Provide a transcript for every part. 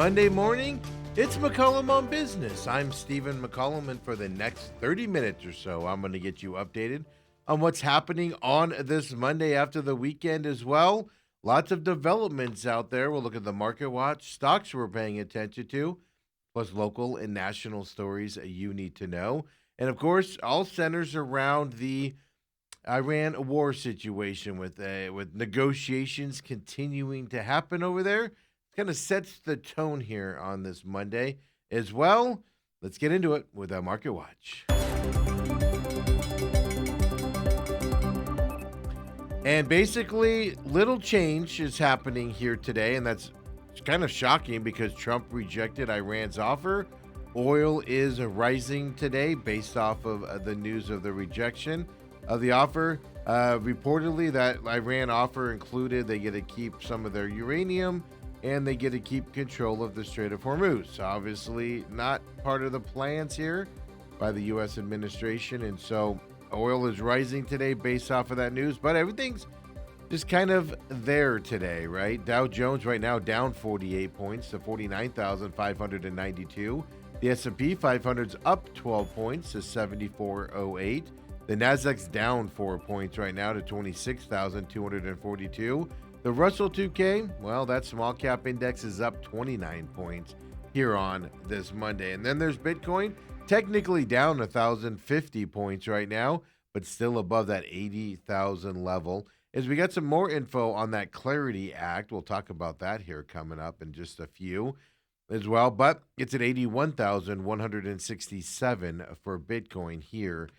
Monday morning. It's McCollum on Business. I'm Stephen McCollum, and for the next 30 minutes or so, I'm going to get you updated on what's happening on this Monday after the weekend as well. Lots of developments out there. We'll look at the market watch, stocks we're paying attention to, plus local and national stories you need to know. And of course, all centers around the Iran war situation with negotiations continuing to happen over there. Kind of sets the tone here on this Monday as well. Let's get into it with our Market Watch. And basically, little change is happening here today, and that's kind of shocking because Trump rejected Iran's offer. Oil is rising today based off of the news of the rejection of the offer. Reportedly, that Iran offer included they get to keep some of their uranium and they get to keep control of the Strait of Hormuz. Obviously, not part of the plans here by the U.S. administration, and so oil is rising today based off of that news, but everything's just kind of there today, right? Dow Jones right now down 48 points to 49,592. The S&P 500's up 12 points to 7408. The Nasdaq's down 4 points right now to 26,242. The Russell 2K, well, that small cap index is up 29 points here on this Monday. And then there's Bitcoin, technically down 1,050 points right now, but still above that 80,000 level. As we got some more info on that Clarity Act, we'll talk about that here coming up in just a few as well. But it's at 81,167 for Bitcoin here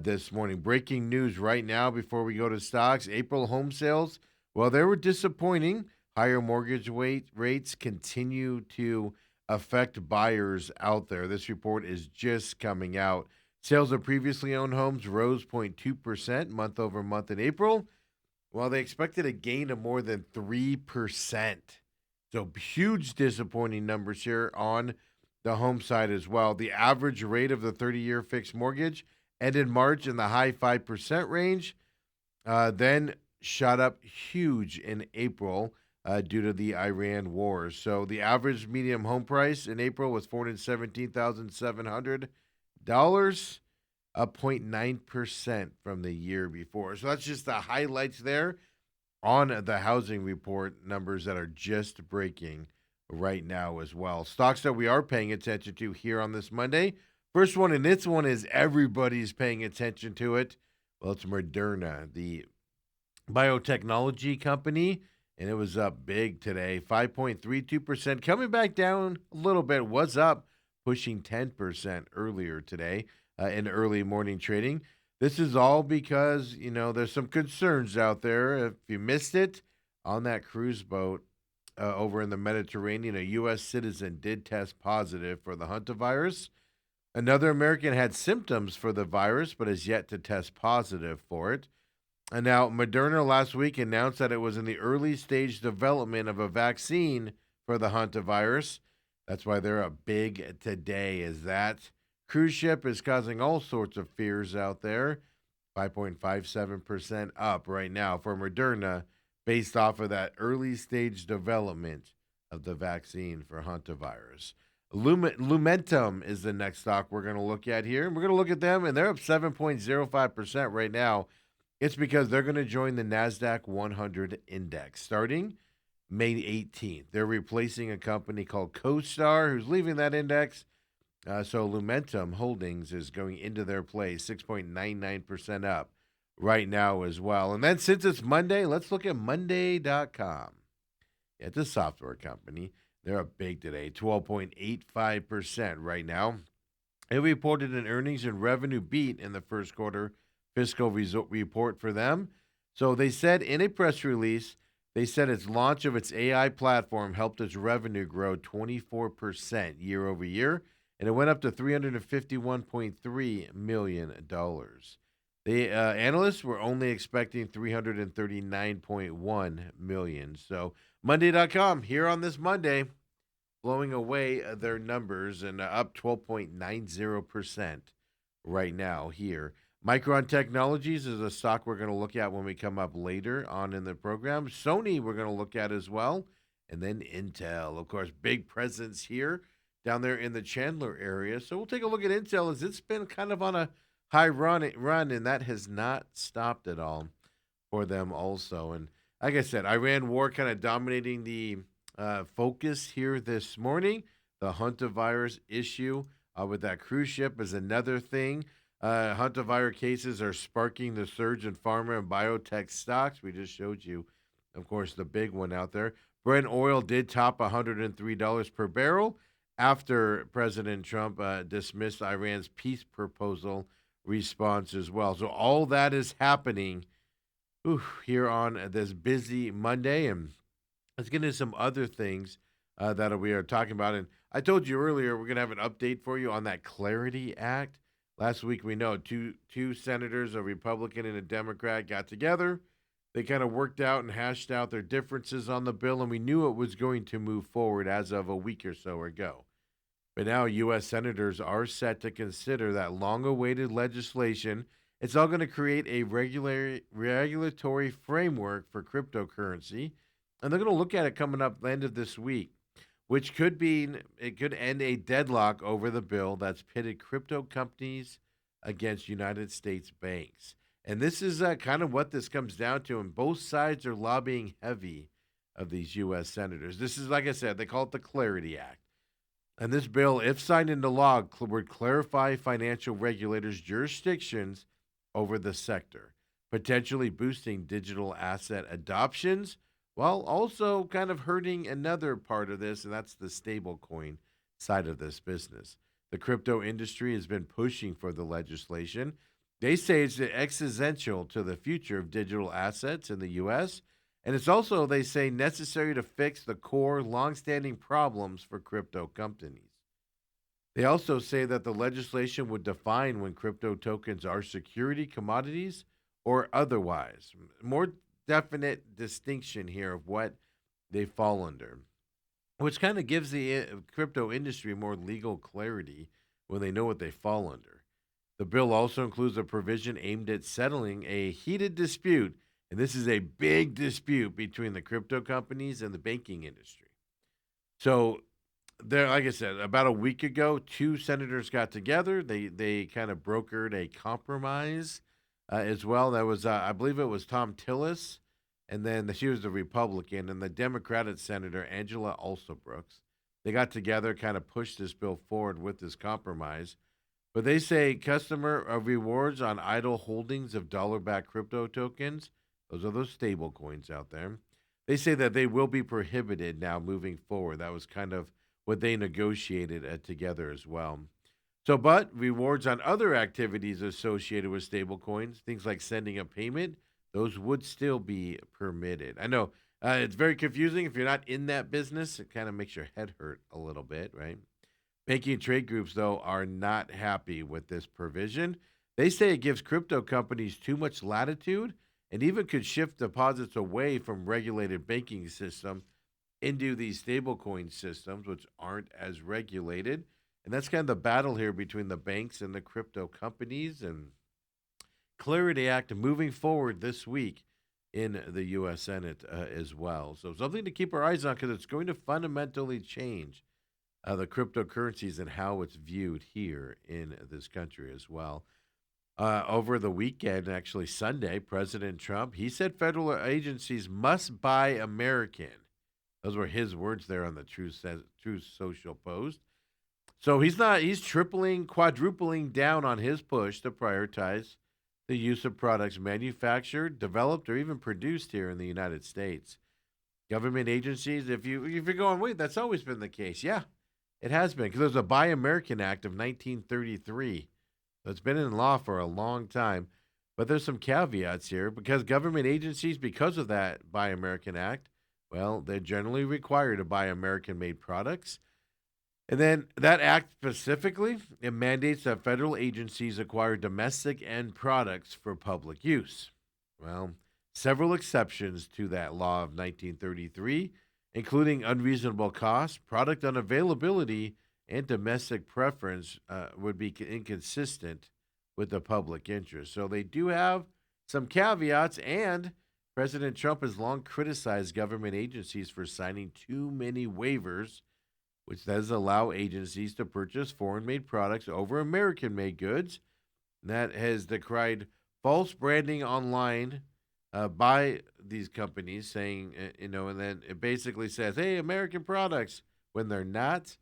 this morning. Breaking news right now before we go to stocks. April home sales, well, they were disappointing. Higher mortgage rates continue to affect buyers out there. This report is just coming out. Sales of previously owned homes rose 0.2% month over month in April. Well, they expected a gain of more than 3%. So huge disappointing numbers here on the home side as well. The average rate of the 30-year fixed mortgage ended March in the high 5% range, then shot up huge in April due to the Iran war. So the average median home price in April was $417,700, up 0.9% from the year before. So that's just the highlights there on the housing report numbers that are just breaking right now as well. Stocks that we are paying attention to here on this Monday. First one, and this one is everybody's paying attention to it. Well, it's Moderna, the biotechnology company, and it was up big today, 5.32%, coming back down a little bit, was up, pushing 10% earlier today in early morning trading. This is all because, there's some concerns out there. If you missed it, on that cruise boat over in the Mediterranean, a U.S. citizen did test positive for the hantavirus. Another American had symptoms for the virus, but has yet to test positive for it. And now Moderna last week announced that it was in the early stage development of a vaccine for the hantavirus. That's why they're up big today, is that cruise ship is causing all sorts of fears out there. 5.57% up right now for Moderna based off of that early stage development of the vaccine for hantavirus. Lumentum is the next stock we're going to look at here. We're going to look at them, and they're up 7.05% right now. It's because they're going to join the NASDAQ 100 index starting May 18th. They're replacing a company called CoStar, who's leaving that index. So Lumentum Holdings is going into their place, 6.99% up right now as well. And then since it's Monday, let's look at Monday.com. It's a software company. They're up big today, 12.85% right now. It reported an earnings and revenue beat in the first quarter fiscal report for them. So they said in a press release, they said its launch of its AI platform helped its revenue grow 24% year over year, and it went up to $351.3 million. The analysts were only expecting $339.1 million. So Monday.com here on this Monday, blowing away their numbers and up 12.90% right now here. Micron Technologies is a stock we're going to look at when we come up later on in the program. Sony we're going to look at as well. and then Intel. Of course, big presence here down there in the Chandler area. So we'll take a look at Intel as it's been kind of on a high run, and that has not stopped at all for them also. And like I said, Iran war kind of dominating the focus here this morning. The hantavirus issue with that cruise ship is another thing. Hantavirus cases are sparking the surge in pharma and biotech stocks. We just showed you, of course, the big one out there. Brent oil did top $103 per barrel after President Trump dismissed Iran's peace proposal response as well. So all that is happening here on this busy Monday, and let's get into some other things that we are talking about. And I told you earlier we're going to have an update for you on that Clarity Act. Last week we know two senators, a Republican and a Democrat, got together. They kind of worked out and hashed out their differences on the bill, and we knew it was going to move forward as of a week or so ago. But now U.S. senators are set to consider that long-awaited legislation. It's all going to create a regulatory framework for cryptocurrency, and they're going to look at it coming up the end of this week, which it could end a deadlock over the bill that's pitted crypto companies against United States banks. And this is kind of what this comes down to, and both sides are lobbying heavy of these U.S. senators. This is, like I said, they call it the Clarity Act. And this bill, if signed into law, would clarify financial regulators' jurisdictions over the sector, potentially boosting digital asset adoptions, while also kind of hurting another part of this, and that's the stablecoin side of this business. The crypto industry has been pushing for the legislation. They say it's existential to the future of digital assets in the U.S., and it's also, they say, necessary to fix the core, longstanding problems for crypto companies. They also say that the legislation would define when crypto tokens are security commodities or otherwise. More definite distinction here of what they fall under, which kind of gives the crypto industry more legal clarity when they know what they fall under. The bill also includes a provision aimed at settling a heated dispute, and this is a big dispute between the crypto companies and the banking industry. So, there, like I said, about a week ago, two senators got together. They kind of brokered a compromise as well. That was, I believe, it was Tom Tillis, and then she was the Republican, and the Democratic Senator Angela also Brooks. They got together, kind of pushed this bill forward with this compromise. But they say customer rewards on idle holdings of dollar-backed crypto tokens, those are those stable coins out there. They say that they will be prohibited now moving forward. That was kind of what they negotiated together as well. So, but rewards on other activities associated with stablecoins, things like sending a payment, those would still be permitted. I know it's very confusing if you're not in that business. It kind of makes your head hurt a little bit, right? Banking and trade groups, though, are not happy with this provision. They say it gives crypto companies too much latitude and even could shift deposits away from regulated banking system into these stablecoin systems, which aren't as regulated. And that's kind of the battle here between the banks and the crypto companies. And Clarity Act moving forward this week in the U.S. Senate as well. So something to keep our eyes on because it's going to fundamentally change the cryptocurrencies and how it's viewed here in this country as well. Over the weekend, actually Sunday, President Trump, he said federal agencies must buy American. Those were his words there on the Truth Social post. So he's tripling, quadrupling down on his push to prioritize the use of products manufactured, developed, or even produced here in the United States. Government agencies, if you're going, wait, that's always been the case. Yeah, it has been because there's a Buy American Act of 1933. So it's been in law for a long time. But there's some caveats here because government agencies, because of that Buy American Act, well, they're generally required to buy American-made products. And then that act specifically, it mandates that federal agencies acquire domestic end products for public use. Well, several exceptions to that law of 1933, including unreasonable cost, product unavailability, and domestic preference, would be inconsistent with the public interest. So they do have some caveats, and President Trump has long criticized government agencies for signing too many waivers, which does allow agencies to purchase foreign made products over American made goods. And that has decried false branding online by these companies, saying, and then it basically says, hey, American products, when they're not.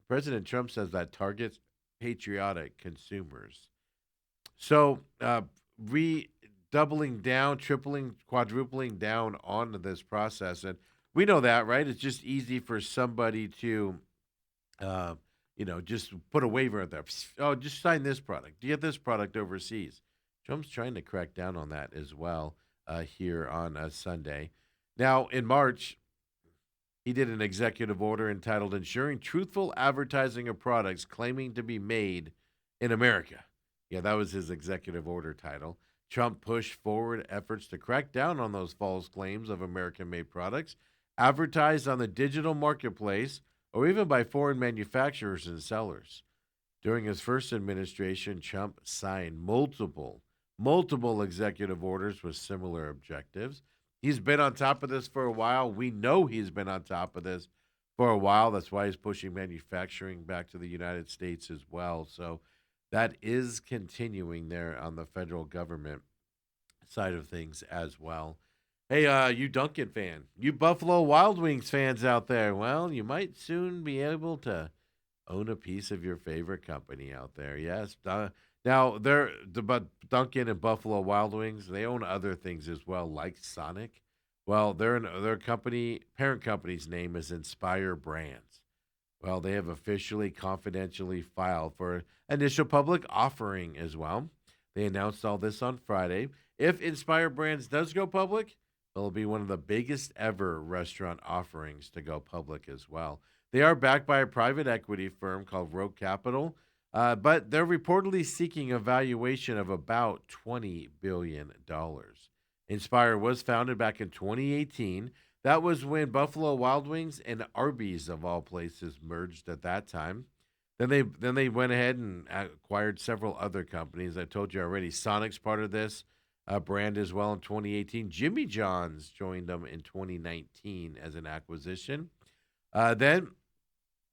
President Trump says that targets patriotic consumers. So, redoubling down, tripling, quadrupling down on this process. And we know that, right? It's just easy for somebody to uh, just put a waiver out there. Oh, just sign this product. Do you get this product overseas? Trump's trying to crack down on that as well here on Sunday. Now, in March, he did an executive order entitled Ensuring Truthful Advertising of Products Claiming to be Made in America. Yeah, that was his executive order title. Trump pushed forward efforts to crack down on those false claims of American made products advertised on the digital marketplace or even by foreign manufacturers and sellers. During his first administration, Trump signed multiple executive orders with similar objectives. He's been on top of this for a while. We know he's been on top of this for a while. That's why he's pushing manufacturing back to the United States as well. So that is continuing there on the federal government side of things as well. Hey, you Duncan fan, you Buffalo Wild Wings fans out there, well, you might soon be able to own a piece of your favorite company out there. Yes. Now, but Duncan and Buffalo Wild Wings, they own other things as well, like Sonic. Well, their company, parent company's name is Inspire Brands. Well, they have officially confidentially filed for initial public offering as well. They announced all this on Friday. If Inspire Brands does go public, it'll be one of the biggest ever restaurant offerings to go public as well. They are backed by a private equity firm called Rogue Capital, but they're reportedly seeking a valuation of about $20 billion. Inspire was founded back in 2018. That was when Buffalo Wild Wings and Arby's, of all places, merged at that time. Then they went ahead and acquired several other companies. I told you already. Sonic's part of this brand as well in 2018. Jimmy John's joined them in 2019 as an acquisition. Then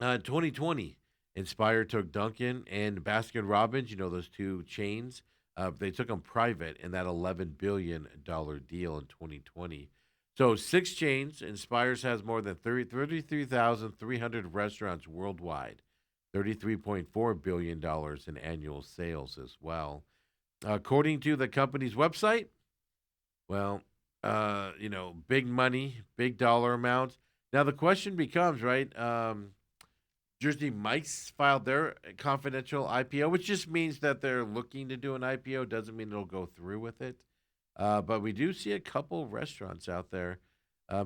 2020, Inspire took Dunkin' and Baskin Robbins, those two chains. They took them private in that $11 billion deal in 2020. So six chains. Inspires has more than 33,300 restaurants worldwide, $33.4 billion in annual sales as well. According to the company's website, well, big money, big dollar amounts. Now the question becomes, right? Jersey Mike's filed their confidential IPO, which just means that they're looking to do an IPO. Doesn't mean it'll go through with it. But we do see a couple restaurants out there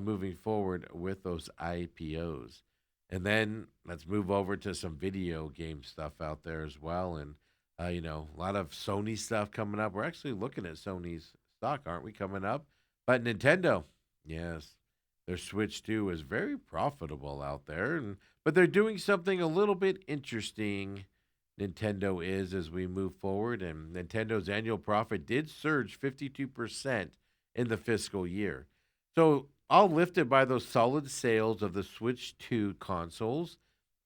moving forward with those IPOs. And then let's move over to some video game stuff out there as well. And, a lot of Sony stuff coming up. We're actually looking at Sony's stock, aren't we, coming up? But Nintendo, yes, their Switch 2 is very profitable out there. But they're doing something a little bit interesting. Nintendo is as we move forward, and Nintendo's annual profit did surge 52% in the fiscal year. So, all lifted by those solid sales of the Switch 2 consoles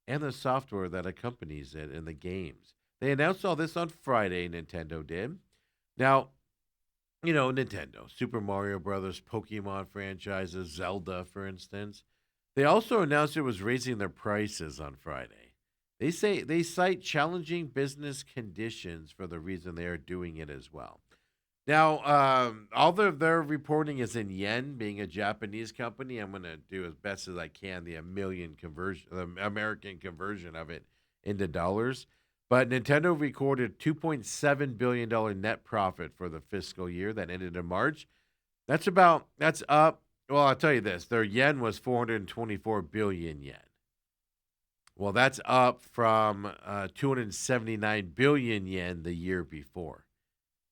and the software that accompanies it in the games. They announced all this on Friday, Nintendo did. Now, Nintendo, Super Mario Brothers, Pokemon franchises, Zelda, for instance. They also announced it was raising their prices on Friday. They cite challenging business conditions for the reason they are doing it as well. Now, all their reporting is in yen, being a Japanese company. I'm going to do as best as I can the American conversion of it into dollars. But Nintendo recorded $2.7 billion net profit for the fiscal year that ended in March. That's up. Well, I'll tell you this: their yen was 424 billion yen. Well, that's up from 279 billion yen the year before.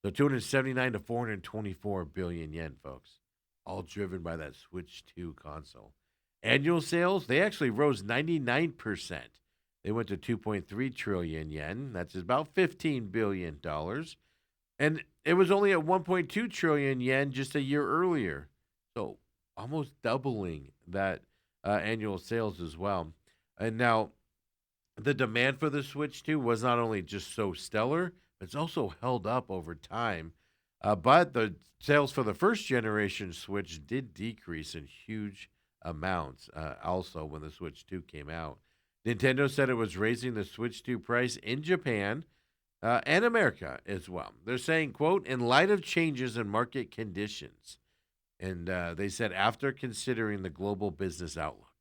So 279 to 424 billion yen, folks. All driven by that Switch 2 console. Annual sales, they actually rose 99%. They went to 2.3 trillion yen. That's about $15 billion. And it was only at 1.2 trillion yen just a year earlier. So almost doubling that annual sales as well. And now the demand for the Switch 2 was not only just so stellar, it's also held up over time. But the sales for the first generation Switch did decrease in huge amounts also when the Switch 2 came out. Nintendo said it was raising the Switch 2 price in Japan and America as well. They're saying, quote, in light of changes in market conditions. And they said, after considering the global business outlook.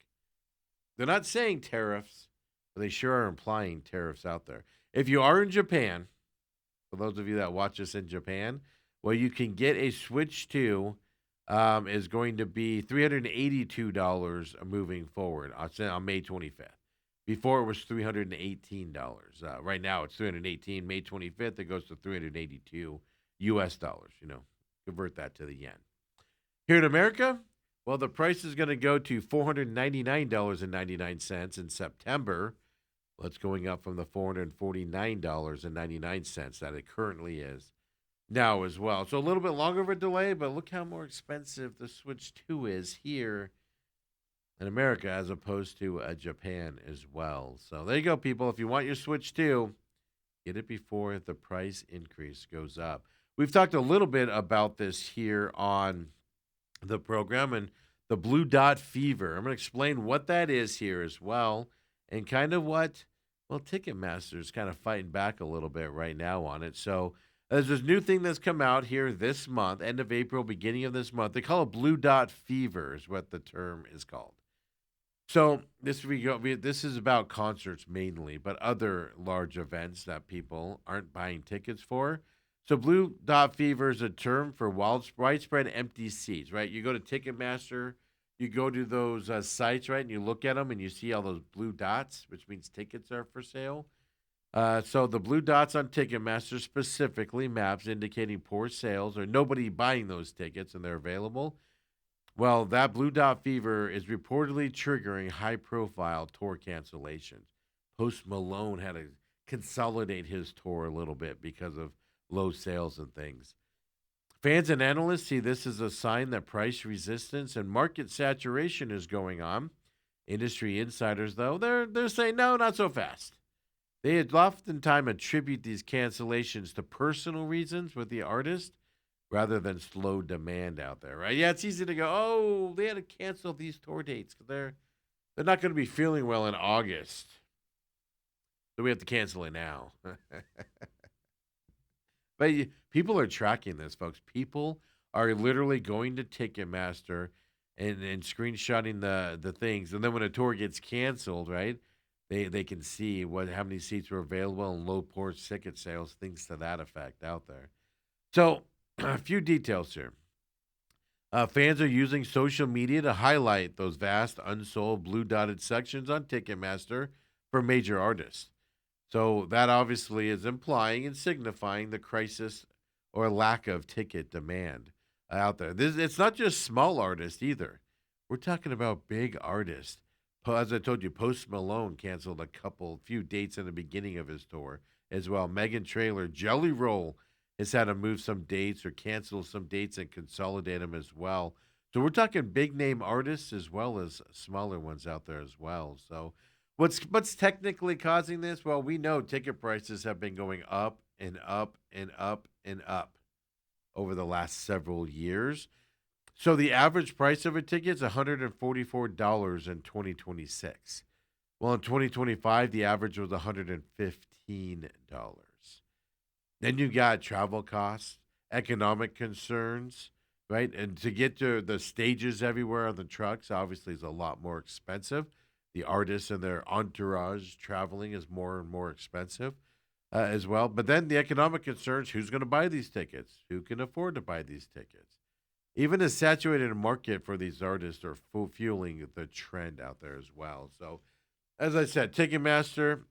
They're not saying tariffs, but they sure are implying tariffs out there. If you are in Japan, for those of you that watch us in Japan, well, you can get a Switch 2 is going to be $382 moving forward on May 25th. Before it was $318. Right now it's 318. May 25th it goes to 382 US dollars. Convert that to the yen. Here in America, well, the price is going to go to $499.99 in September. Well, it's going up from the $449.99 that it currently is now as well. So a little bit longer of a delay, but look how more expensive the Switch 2 is here in America as opposed to Japan as well. So there you go, people. If you want your Switch 2, get it before the price increase goes up. We've talked a little bit about this here on the program and the blue dot fever. I'm going to explain what that is here as well and kind of what, well, Ticketmaster's kind of fighting back a little bit right now on it. So there's this new thing that's come out here this month, end of April, beginning of this month. They call it blue dot fever is what the term is called. So this is about concerts mainly, but other large events that people aren't buying tickets for. So blue dot fever is a term for widespread empty seats, right? You go to Ticketmaster, you go to those sites, right, and you look at them and you see all those blue dots, which means tickets are for sale. So the blue dots on Ticketmaster specifically maps indicating poor sales or nobody buying those tickets and they're available. Well, that blue dot fever is reportedly triggering high-profile tour cancellations. Post Malone had to consolidate his tour a little bit because of low sales and things. Fans and analysts see this as a sign that price resistance and market saturation is going on. Industry insiders, though, they're saying no, not so fast. They oftentimes attribute these cancellations to personal reasons with the artist rather than slow demand out there, right? Yeah, it's easy to go, oh, they had to cancel these tour dates because they're not going to be feeling well in August, so we have to cancel it now. But people are tracking this, folks. People are literally going to Ticketmaster and screenshotting the things, and then when a tour gets canceled, right? They can see how many seats were available and low poor ticket sales, things to that effect out there. So a few details here. Fans are using social media to highlight those vast unsold blue dotted sections on Ticketmaster for major artists. So that obviously is implying and signifying the crisis or lack of ticket demand out there. It's not just small artists either. We're talking about big artists. As I told you, Post Malone canceled few dates in the beginning of his tour as well. Megan Trainor, Jelly Roll has had to move some dates or cancel some dates and consolidate them as well. So we're talking big name artists as well as smaller ones out there as well. So what's technically causing this? Well, we know ticket prices have been going up and up and up and up over the last several years. So the average price of a ticket is $144 in 2026. Well, in 2025, the average was $115. Then you got travel costs, economic concerns, right? And to get to the stages everywhere on the trucks, obviously, is a lot more expensive. The artists and their entourage traveling is more and more expensive as well. But then the economic concerns: who's going to buy these tickets? Who can afford to buy these tickets? Even a saturated market for these artists are fueling the trend out there as well. So, as I said, Ticketmaster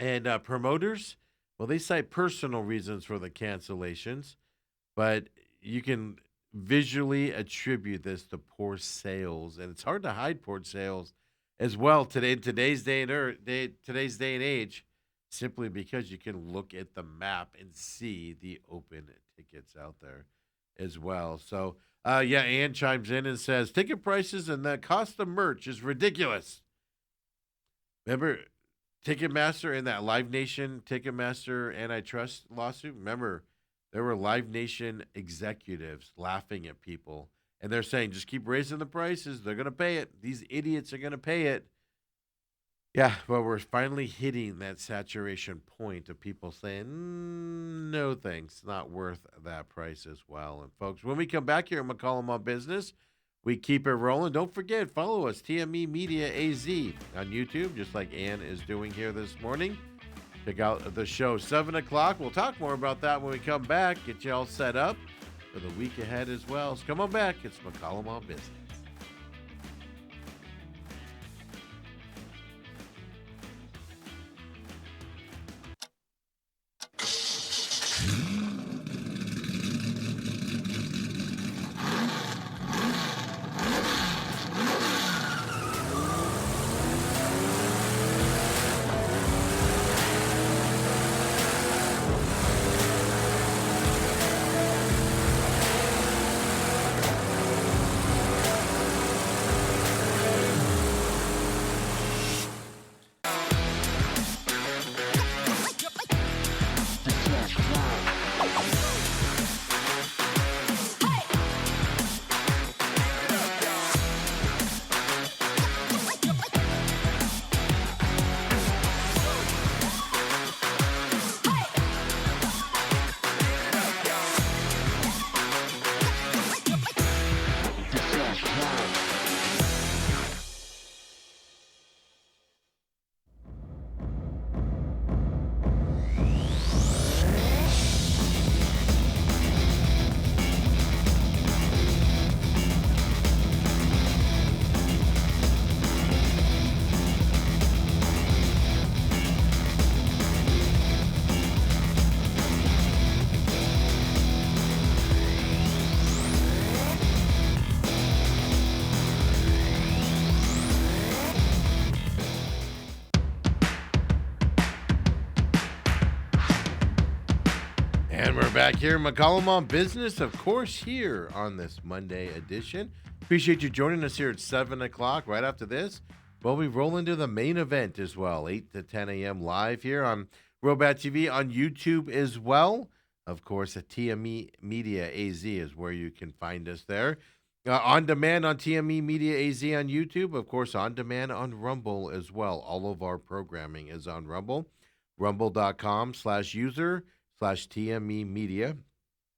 and promoters, well, they cite personal reasons for the cancellations, but you can visually attribute this to poor sales, and it's hard to hide poor sales as well today in today's day and age, simply because you can look at the map and see the open tickets out there as well. So Yeah, Ann chimes in and says ticket prices and the cost of merch is ridiculous. Remember Ticketmaster and that Live Nation Ticketmaster antitrust lawsuit? Remember, there were Live Nation executives laughing at people, and they're saying, just keep raising the prices. They're going to pay it. These idiots are going to pay it. Yeah, but we're finally hitting that saturation point of people saying, no thanks, not worth that price as well. And folks, when we come back here at McCollum on Business, we keep it rolling. Don't forget, follow us, TME Media AZ on YouTube, just like Ann is doing here this morning. Check out the show, 7 o'clock. We'll talk more about that when we come back, get you all set up for the week ahead as well. So come on back. It's McCollum on Business. And we're back here, McCollum on Business, of course, here on this Monday edition. Appreciate you joining us here at 7 o'clock. Right after this, well, we roll into the main event as well, 8 to 10 a.m. live here on Robat TV, on YouTube as well. Of course, at TME Media AZ is where you can find us there. On demand on TME Media AZ on YouTube. Of course, on demand on Rumble as well. All of our programming is on Rumble. Rumble.com/user/TME Media.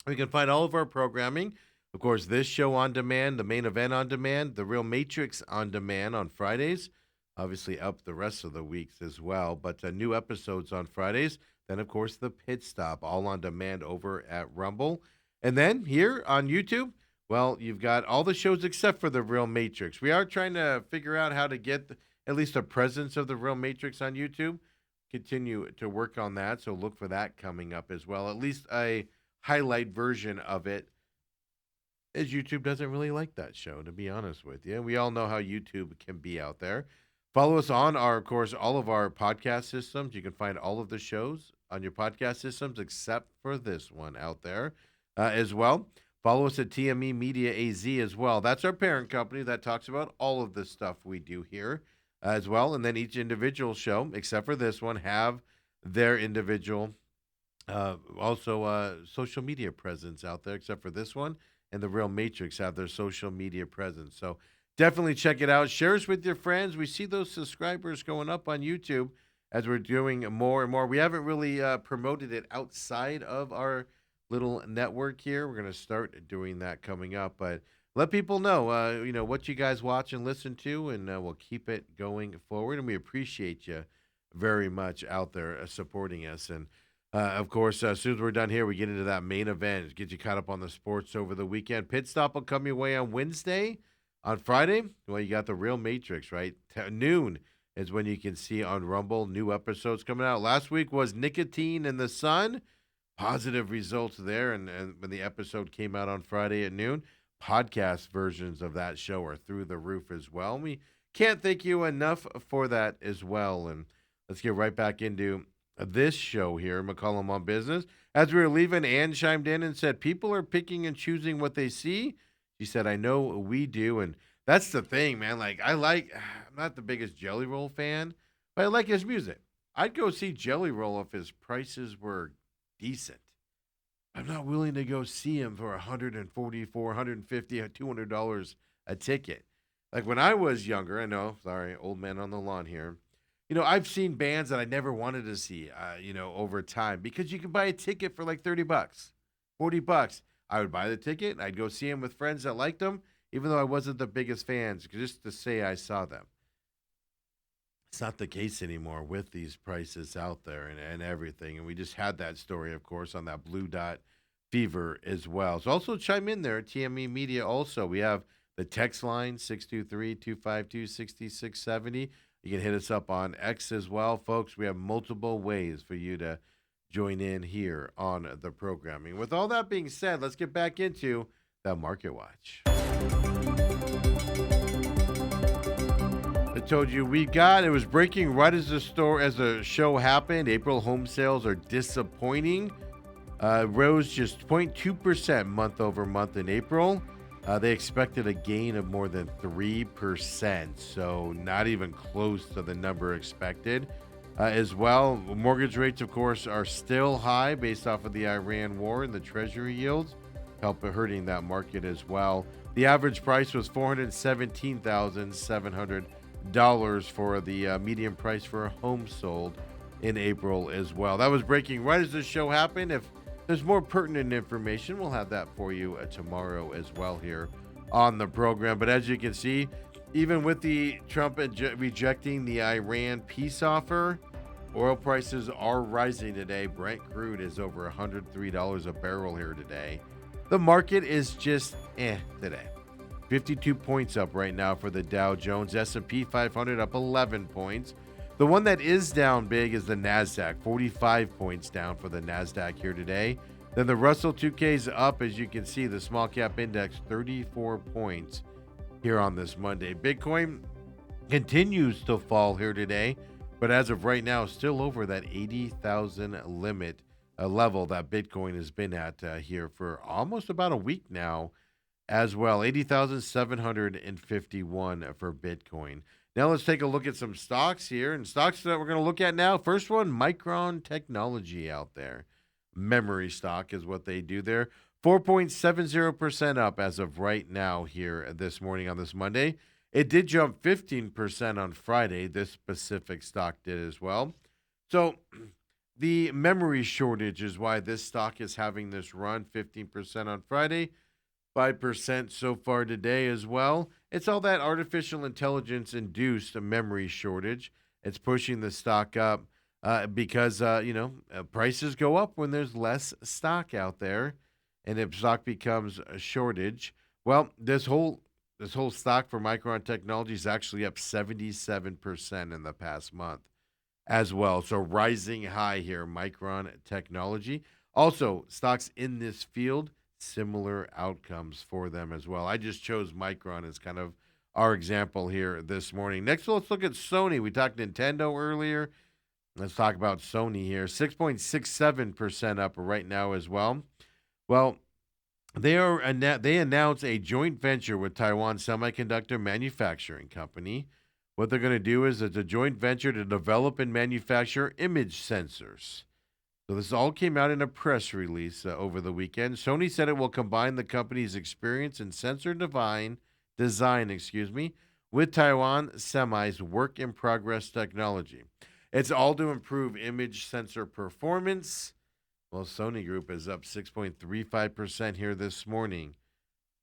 You can find all of our programming. Of course, this show on demand, the main event on demand, the Real Matrix on demand on Fridays. Obviously, up the rest of the weeks as well, but new episodes on Fridays. Then, of course, the pit stop, all on demand over at Rumble. And then here on YouTube, well, you've got all the shows except for the Real Matrix. We are trying to figure out how to get at least a presence of the Real Matrix on YouTube. Continue to work on that, so look for that coming up as well. At least a highlight version of it, as YouTube doesn't really like that show, to be honest with you. We all know how YouTube can be out there. Follow us on of course, all of our podcast systems. You can find all of the shows on your podcast systems except for this one out there as well. Follow us at TME Media AZ as well. That's our parent company that talks about all of the stuff we do here as well. And then each individual show, except for this one, have their individual social media presence out there, except for this one. And the Real Matrix have their social media presence. So definitely check it out. Share us with your friends. We see those subscribers going up on YouTube as we're doing more and more. We haven't really promoted it outside of our little network here. We're going to start doing that coming up. But let people know, what you guys watch and listen to, and we'll keep it going forward. And we appreciate you very much out there supporting us. And of course, as soon as we're done here, we get into that main event, get you caught up on the sports over the weekend. Pit Stop will come your way on Wednesday. On Friday, well, you got the Real Matrix, right? Noon is when you can see on Rumble new episodes coming out. Last week was Nicotine in the Sun. Positive results there. And when the episode came out on Friday at noon, podcast versions of that show are through the roof as well. And we can't thank you enough for that as well. And let's get right back into this show here, McCollum on Business. As we were leaving, Ann chimed in and said, people are picking and choosing what they see. She said, I know we do. And that's the thing, man. Like, I'm not the biggest Jelly Roll fan, but I like his music. I'd go see Jelly Roll if his prices were decent. I'm not willing to go see him for 144, 150, $200 a ticket. Like when I was younger, I know, sorry, old man on the lawn here. I've seen bands that I never wanted to see, over time because you can buy a ticket for like 30 bucks, 40 bucks. I would buy the ticket. I'd go see them with friends that liked them, even though I wasn't the biggest fans, just to say I saw them. It's not the case anymore with these prices out there and everything. And we just had that story, of course, on that Blue Dot Fever as well. So also chime in there, TME Media. Also, we have the text line 623-252-6670. You can hit us up on X as well, folks. We have multiple ways for you to join in here on the programming. With all that being said, let's get back into the Market Watch. I told you it was breaking right as the show happened. April home sales are disappointing. Rose just 0.2% month over month in April. They expected a gain of more than 3%, so not even close to the number expected. As well, mortgage rates, of course, are still high based off of the Iran war, and the Treasury yields hurting that market as well. The average price was $417,700 for the median price for a home sold in April as well. That was breaking right as the show happened. If there's more pertinent information, we'll have that for you tomorrow as well here on the program. But as you can see, even with the Trump rejecting the Iran peace offer, oil prices are rising today. Brent crude is over $103 a barrel here today. The market is just today. 52 points up right now for the Dow Jones. S&P 500 up 11 points. The one that is down big is the NASDAQ, 45 points down for the NASDAQ here today. Then the Russell 2K is up, as you can see, the small cap index, 34 points here on this Monday. Bitcoin continues to fall here today, but as of right now, still over that 80,000 limit level that Bitcoin has been at here for almost about a week now as well. 80,751 for Bitcoin. Now let's take a look at some stocks here, and stocks that we're going to look at now. First one, Micron Technology out there. Memory stock is what they do there. 4.70% up as of right now here this morning on this Monday. It did jump 15% on Friday. This specific stock did as well. So the memory shortage is why this stock is having this run, 15% on Friday, 5% so far today as well. It's all that artificial intelligence induced memory shortage. It's pushing the stock up because prices go up when there's less stock out there, and if stock becomes a shortage, well, this whole stock for Micron Technology is actually up 77% in the past month as well. So rising high here, Micron Technology. Also, stocks in this field, similar outcomes for them as well. I just chose Micron as kind of our example here this morning. Next, let's look at Sony. We talked Nintendo earlier. Let's talk about Sony here. 6.67% up right now as well. Well, they announced a joint venture with Taiwan Semiconductor Manufacturing Company. What they're going to do is it's a joint venture to develop and manufacture image sensors. So this all came out in a press release over the weekend. Sony said it will combine the company's experience in sensor design, with Taiwan Semi's work-in-progress technology. It's all to improve image sensor performance. Well, Sony Group is up 6.35% here this morning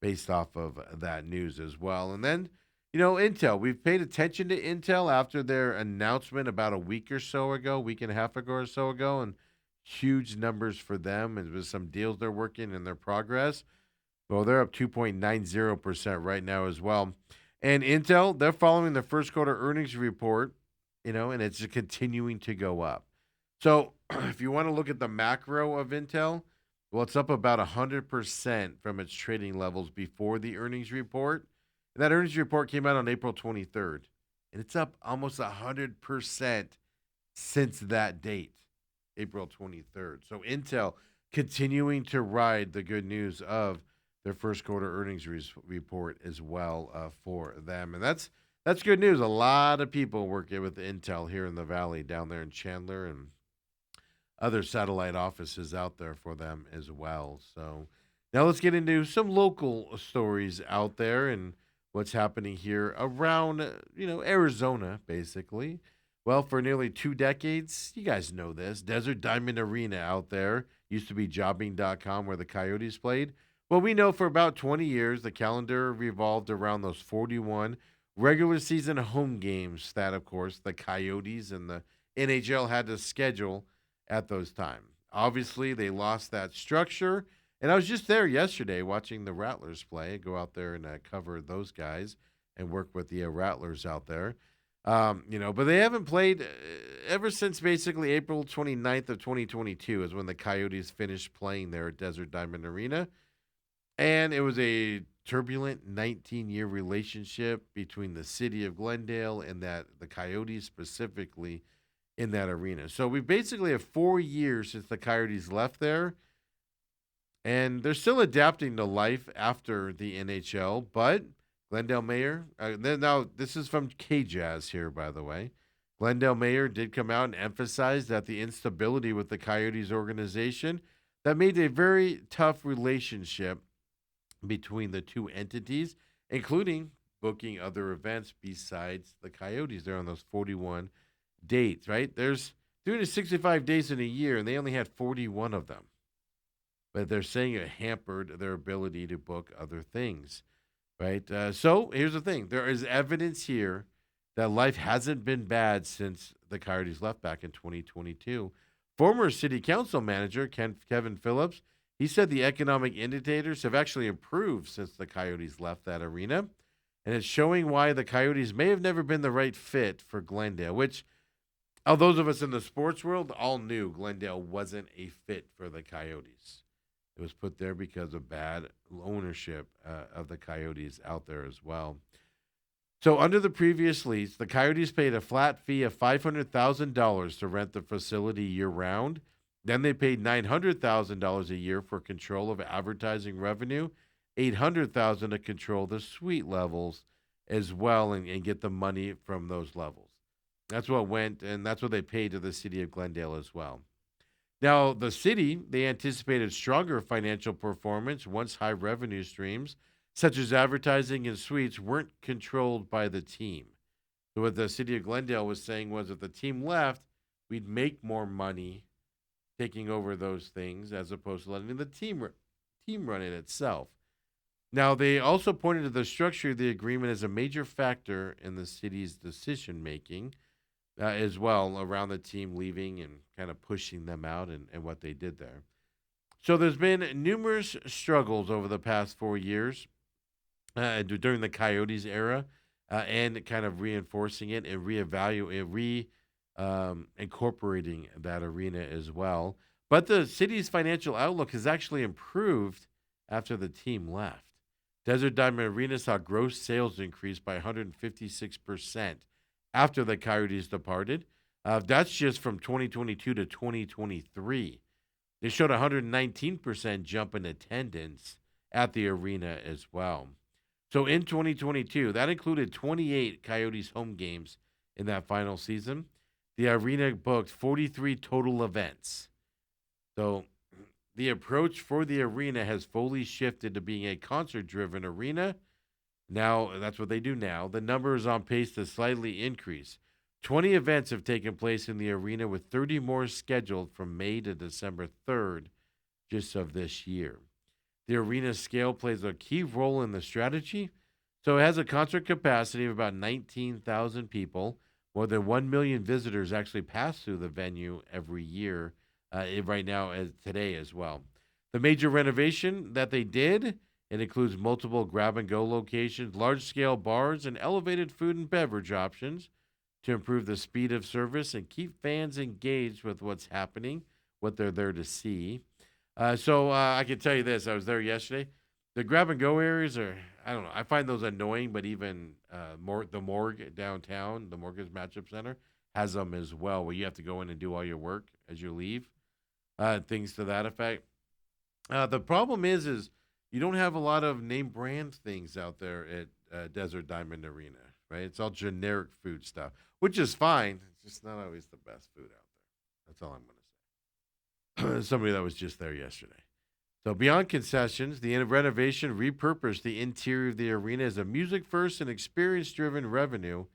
based off of that news as well. And then, Intel. We've paid attention to Intel after their announcement about a week and a half ago or so ago, and huge numbers for them. And there's some deals they're working in their progress. Well, they're up 2.90% right now as well. And Intel, they're following the first quarter earnings report, and it's continuing to go up. So if you want to look at the macro of Intel, well, it's up about 100% from its trading levels before the earnings report. And that earnings report came out on April 23rd. And it's up almost 100% since that date, April 23rd. So Intel continuing to ride the good news of their first quarter earnings report as well for them, and that's good news. A lot of people working with Intel here in the Valley, down there in Chandler, and other satellite offices out there for them as well. So now let's get into some local stories out there and what's happening here around, Arizona, basically. Well, for nearly 2 decades, you guys know this, Desert Diamond Arena out there used to be jobbing.com where the Coyotes played. Well, we know for about 20 years, the calendar revolved around those 41 regular season home games that, of course, the Coyotes and the NHL had to schedule at those times. Obviously, they lost that structure. And I was just there yesterday watching the Rattlers play. Go out there and cover those guys and work with the Rattlers out there. But they haven't played ever since basically April 29th of 2022 is when the Coyotes finished playing there at Desert Diamond Arena. And it was a turbulent 19-year relationship between the city of Glendale and that the Coyotes specifically in that arena. So we basically have 4 years since the Coyotes left there, and they're still adapting to life after the NHL. But Glendale Mayor, now this is from K-Jazz here, by the way. Glendale Mayor did come out and emphasize that the instability with the Coyotes organization that made a very tough relationship between the two entities, including booking other events besides the Coyotes. They're on those 41 dates, right? There's 365 days in a year, and they only had 41 of them. But they're saying it hampered their ability to book other things, right? So here's the thing. There is evidence here that life hasn't been bad since the Coyotes left back in 2022. Former city council manager Kevin Phillips, he said the economic indicators have actually improved since the Coyotes left that arena. And it's showing why the Coyotes may have never been the right fit for Glendale, which those of us in the sports world all knew Glendale wasn't a fit for the Coyotes. It was put there because of bad ownership of the Coyotes out there as well. So under the previous lease, the Coyotes paid a flat fee of $500,000 to rent the facility year-round. Then they paid $900,000 a year for control of advertising revenue, $800,000 to control the suite levels as well and get the money from those levels. That's what went, and that's what they paid to the city of Glendale as well. Now, the city, they anticipated stronger financial performance once high revenue streams, such as advertising and suites, weren't controlled by the team. So what the city of Glendale was saying was if the team left, we'd make more money taking over those things as opposed to letting the team run it itself. Now, they also pointed to the structure of the agreement as a major factor in the city's decision making as well around the team leaving and kind of pushing them out and what they did there. So there's been numerous struggles over the past 4 years during the Coyotes era and kind of reinforcing it and incorporating that arena as well. But the city's financial outlook has actually improved after the team left. Desert Diamond Arena saw gross sales increase by 156% after the Coyotes departed. That's just from 2022 to 2023. They showed a 119% jump in attendance at the arena as well. So in 2022, that included 28 Coyotes home games in that final season. The arena booked 43 total events. So the approach for the arena has fully shifted to being a concert-driven arena. Now, that's what they do now. The number is on pace to slightly increase. 20 events have taken place in the arena, with 30 more scheduled from May to December 3rd, just of this year. The arena scale plays a key role in the strategy. So it has a concert capacity of about 19,000 people. More than 1 million visitors actually pass through the venue every year, right now, as today as well. The major renovation that they did, it includes multiple grab-and-go locations, large-scale bars, and elevated food and beverage options to improve the speed of service and keep fans engaged with what's happening, what they're there to see. So I can tell you this. I was there yesterday. The grab-and-go areas are, I don't know, I find those annoying, but even the morgue downtown, the Mortgage Matchup Center, has them as well, where you have to go in and do all your work as you leave, things to that effect. The problem is you don't have a lot of name brand things out there at Desert Diamond Arena, right? It's all generic food stuff, which is fine. It's just not always the best food out there. That's all I'm going to say. Somebody that was just there yesterday. So beyond concessions, the renovation repurposed the interior of the arena as a music first and experience driven revenue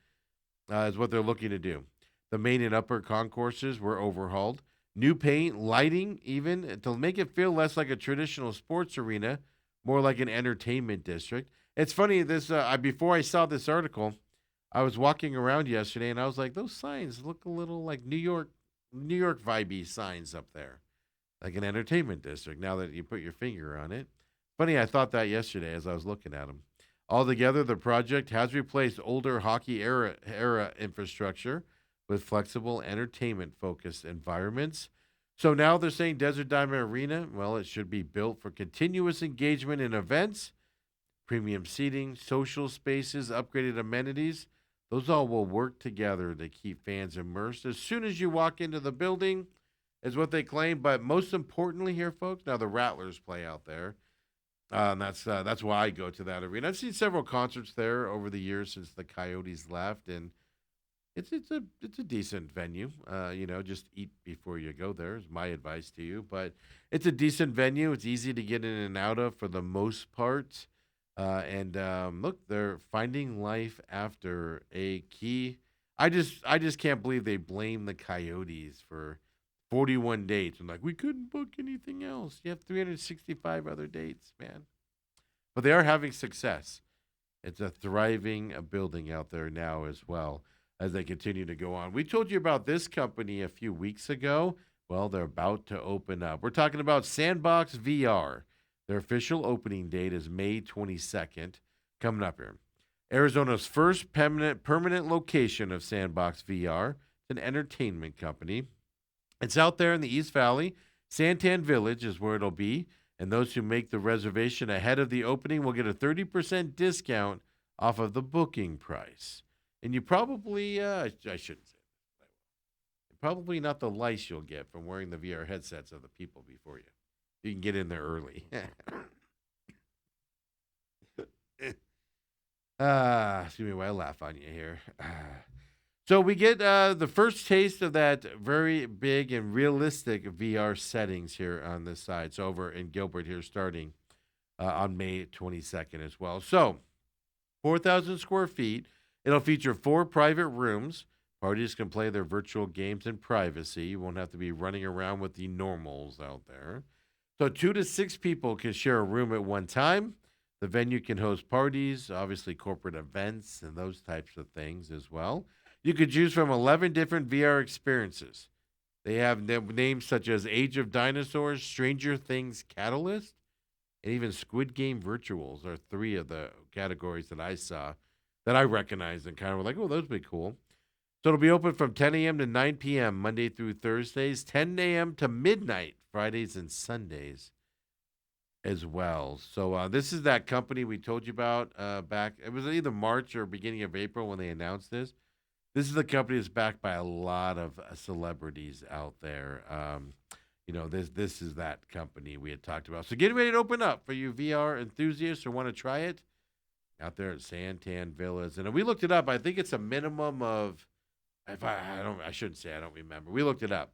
is what they're looking to do. The main and upper concourses were overhauled. New paint, lighting, even to make it feel less like a traditional sports arena, more like an entertainment district. It's funny. Before I saw this article, I was walking around yesterday and I was like, those signs look a little like New York vibey signs up there, like an entertainment district. Now that you put your finger on it, funny. I thought that yesterday as I was looking at them. Altogether, the project has replaced older hockey era infrastructure with flexible entertainment focused environments. So now they're saying Desert Diamond Arena, well, it should be built for continuous engagement in events, premium seating, social spaces, upgraded amenities. Those all will work together to keep fans immersed as soon as you walk into the building, is what they claim. But most importantly here, folks, now the Rattlers play out there. And that's why I go to that arena. I've seen several concerts there over the years since the Coyotes left, and it's a decent venue. Just eat before you go there is my advice to you. But it's a decent venue. It's easy to get in and out of for the most part. And look, they're finding life after a key. I just can't believe they blame the Coyotes for 41 dates and like we couldn't book anything else. You have 365 other dates, man. But they are having success. It's a thriving building out there now as well as they continue to go on. We told you about this company a few weeks ago. Well, they're about to open up. We're talking about Sandbox VR. Their official opening date is May 22nd, coming up here. Arizona's first permanent location of Sandbox VR. It's an entertainment company. It's out there in the East Valley. Santan Village is where it'll be. And those who make the reservation ahead of the opening will get a 30% discount off of the booking price. And you probably, I shouldn't say that. Probably not the lice you'll get from wearing the VR headsets of the people before you. You can get in there early. Excuse me while I laugh on you here. So we get the first taste of that very big and realistic VR settings here on this side. It's over in Gilbert here starting on May 22nd as well. So 4,000 square feet. It'll feature 4 private rooms. Parties can play their virtual games in privacy. You won't have to be running around with the normals out there. So 2 to 6 people can share a room at one time. The venue can host parties, obviously corporate events, and those types of things as well. You could choose from 11 different VR experiences. They have names such as Age of Dinosaurs, Stranger Things Catalyst, and even Squid Game Virtuals are 3 of the categories that I saw that I recognized and kind of were like, oh, those would be cool. So it'll be open from 10 a.m. to 9 p.m. Monday through Thursdays, 10 a.m. to midnight Fridays and Sundays as well. So this is that company we told you about back. It was either March or beginning of April when they announced this. This is the company that's backed by a lot of celebrities out there. This is that company we had talked about. So get ready to open up for you VR enthusiasts who want to try it out there at Santan Villas. And we looked it up. I think it's a minimum of, I shouldn't say I don't remember. We looked it up.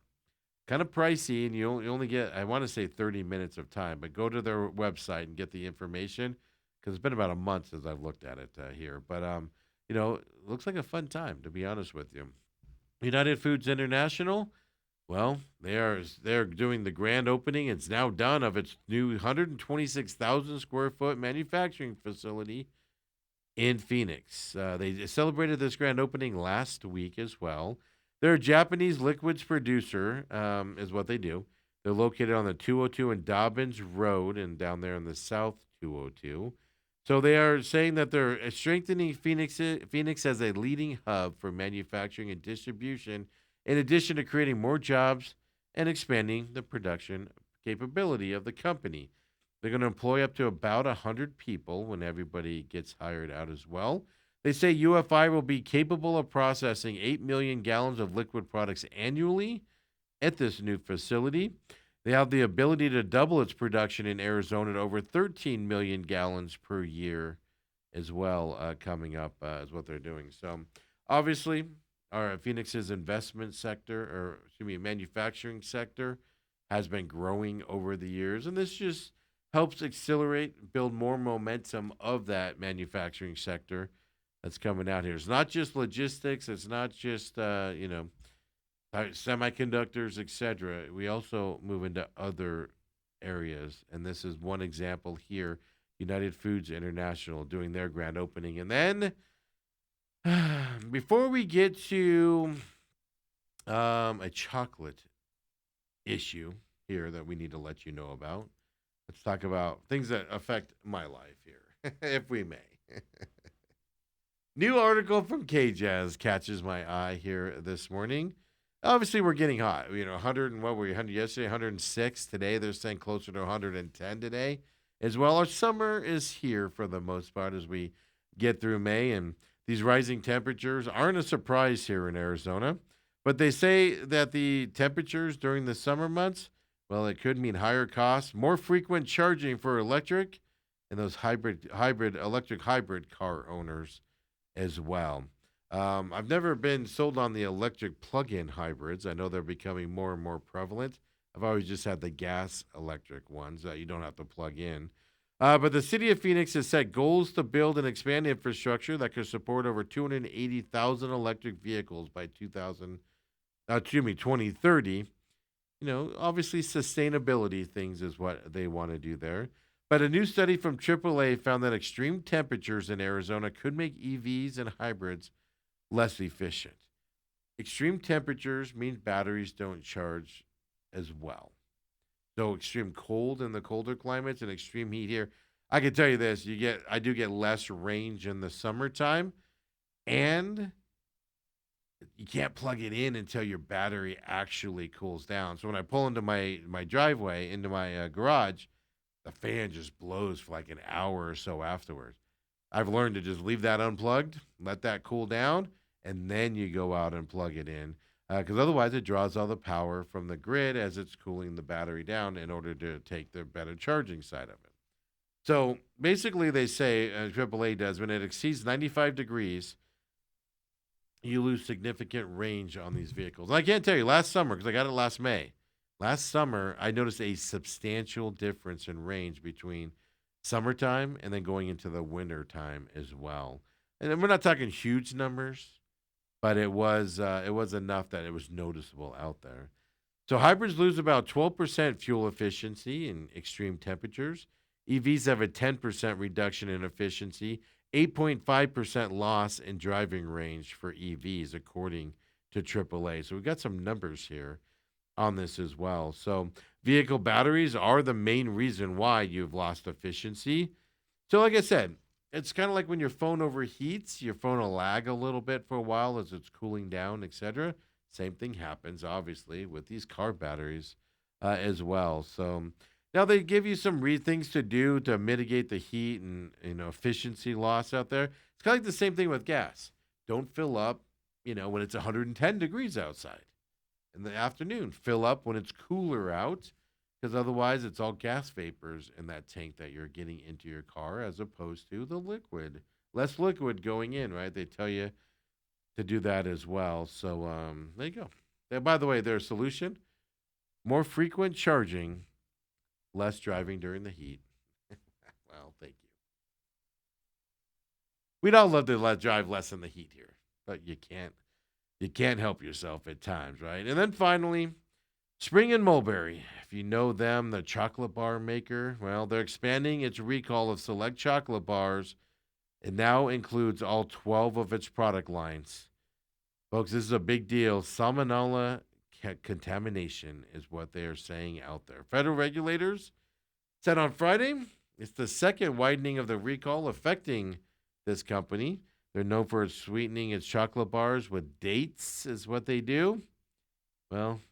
Kind of pricey, and you only get, I want to say 30 minutes of time, but go to their website and get the information because it's been about a month since I've looked at it here. But it looks like a fun time, to be honest with you. United Foods International, well, they're doing the grand opening. It's now done of its new 126,000 square foot manufacturing facility in Phoenix. They celebrated this grand opening last week as well. They're a Japanese liquids producer, is what they do. They're located on the 202 and Dobbins Road and down there in the South 202. So they are saying that they're strengthening Phoenix as a leading hub for manufacturing and distribution, in addition to creating more jobs and expanding the production capability of the company. They're going to employ up to about 100 people when everybody gets hired out as well. They say UFI will be capable of processing 8 million gallons of liquid products annually at this new facility. They have the ability to double its production in Arizona to over 13 million gallons per year as well, coming up, is what they're doing. So, obviously, our Phoenix's investment sector, or excuse me, manufacturing sector, has been growing over the years, and this just helps accelerate, build more momentum of that manufacturing sector that's coming out here. It's not just logistics. It's not just semiconductors, etc. We also move into other areas, and this is one example here. United Foods International doing their grand opening, and then before we get to a chocolate issue here that we need to let you know about, let's talk about things that affect my life here, if we may. New article from KJazz catches my eye here this morning. Obviously, we're getting hot. 100 and what were we? 100 yesterday, 106 today. They're saying closer to 110 today as well. Our summer is here for the most part as we get through May, and these rising temperatures aren't a surprise here in Arizona. But they say that the temperatures during the summer months, well, it could mean higher costs, more frequent charging for electric, and those electric hybrid car owners as well. I've never been sold on the electric plug-in hybrids. I know they're becoming more and more prevalent. I've always just had the gas electric ones that you don't have to plug in. But the city of Phoenix has set goals to build and expand infrastructure that could support over 280,000 electric vehicles by 2030. Obviously sustainability things is what they want to do there. But a new study from AAA found that extreme temperatures in Arizona could make EVs and hybrids less efficient. Extreme temperatures mean batteries don't charge as well. So extreme cold in the colder climates and extreme heat here. I can tell you this, I do get less range in the summertime, and you can't plug it in until your battery actually cools down. So when I pull into my driveway, into my garage, the fan just blows for like an hour or so afterwards. I've learned to just leave that unplugged, let that cool down, and then you go out and plug it in. Because otherwise, it draws all the power from the grid as it's cooling the battery down in order to take the better charging side of it. So basically, they say, AAA does, when it exceeds 95 degrees, you lose significant range on these vehicles. And I can't tell you, last summer, because I got it last May, last summer, I noticed a substantial difference in range between summertime and then going into the winter time as well. And then we're not talking huge numbers, but it was enough that it was noticeable out there. So hybrids lose about 12% fuel efficiency in extreme temperatures. EVs have a 10% reduction in efficiency, 8.5% loss in driving range for EVs, according to AAA. So we've got some numbers here on this as well. So vehicle batteries are the main reason why you've lost efficiency. So like I said, it's kind of like when your phone overheats, your phone will lag a little bit for a while as it's cooling down, etc. Same thing happens, obviously, with these car batteries as well. So now they give you some things to do to mitigate the heat and efficiency loss out there. It's kind of like the same thing with gas. Don't fill up, when it's 110 degrees outside in the afternoon. Fill up when it's cooler out, because otherwise it's all gas vapors in that tank that you're getting into your car as opposed to the liquid. Less liquid going in, right? They tell you to do that as well. So there you go. And by the way, their solution: more frequent charging, less driving during the heat. Well, thank you. We'd all love to drive less in the heat here, but you can't. You can't help yourself at times, right? And then finally, Spring and Mulberry. If you know them, the chocolate bar maker, well, they're expanding its recall of select chocolate bars. It now includes all 12 of its product lines. Folks, this is a big deal. Salmonella contamination is what they are saying out there. Federal regulators said on Friday it's the second widening of the recall affecting this company. They're known for sweetening its chocolate bars with dates, is what they do. Well,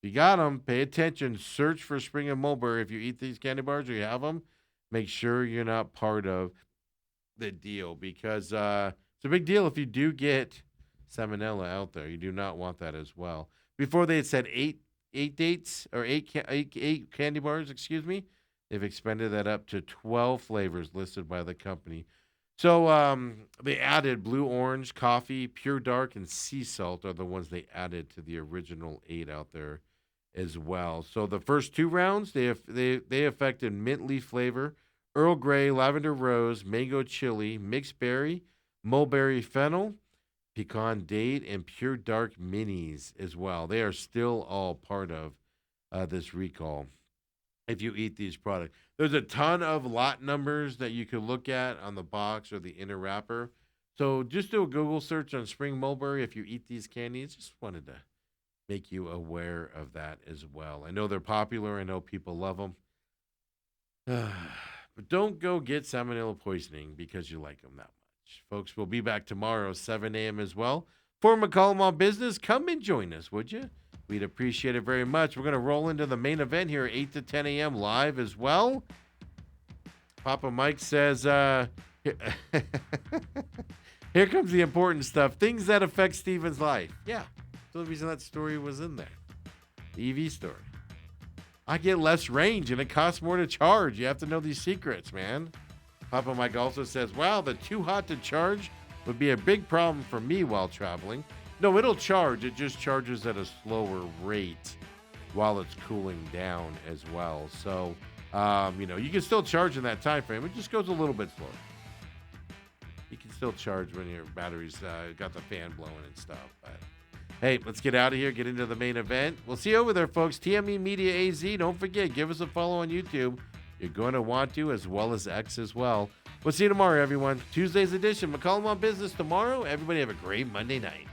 if you got them, pay attention. Search for Spring and Mulberry. If you eat these candy bars or you have them, make sure you're not part of the deal, because it's a big deal if you do get salmonella out there. You do not want that as well. Before they had said 8 eight candy bars, excuse me. They've expanded that up to 12 flavors listed by the company. So they added blue orange, coffee, pure dark, and sea salt are the ones they added to the original 8 out there as well. So the first 2 rounds they affected mint leaf flavor, Earl Grey, lavender rose, mango chili, mixed berry, mulberry fennel, pecan date, and pure dark minis as well. They are still all part of this recall if you eat these products. There's a ton of lot numbers that you could look at on the box or the inner wrapper. So just do a Google search on spring mulberry if you eat these candies. Just wanted to make you aware of that as well. I know they're popular. I know people love them. But don't go get salmonella poisoning because you like them that much. Folks, we'll be back tomorrow, 7 a.m. as well. For McCollum on Business, come and join us, would you? We'd appreciate it very much. We're going to roll into the main event here, 8 to 10 a.m. live as well. Papa Mike says, here comes the important stuff. Things that affect Steven's life. Yeah, that's the reason that story was in there. The EV story. I get less range and it costs more to charge. You have to know these secrets, man. Papa Mike also says, wow, the too hot to charge would be a big problem for me while traveling. No, it'll charge. It just charges at a slower rate while it's cooling down as well. So, you can still charge in that time frame. It just goes a little bit slower. You can still charge when your battery's got the fan blowing and stuff. But hey, let's get out of here, get into the main event. We'll see you over there, folks. TME Media AZ. Don't forget, give us a follow on YouTube. You're going to want to, as well as X as well. We'll see you tomorrow, everyone. Tuesday's edition, McCollum on Business tomorrow. Everybody have a great Monday night.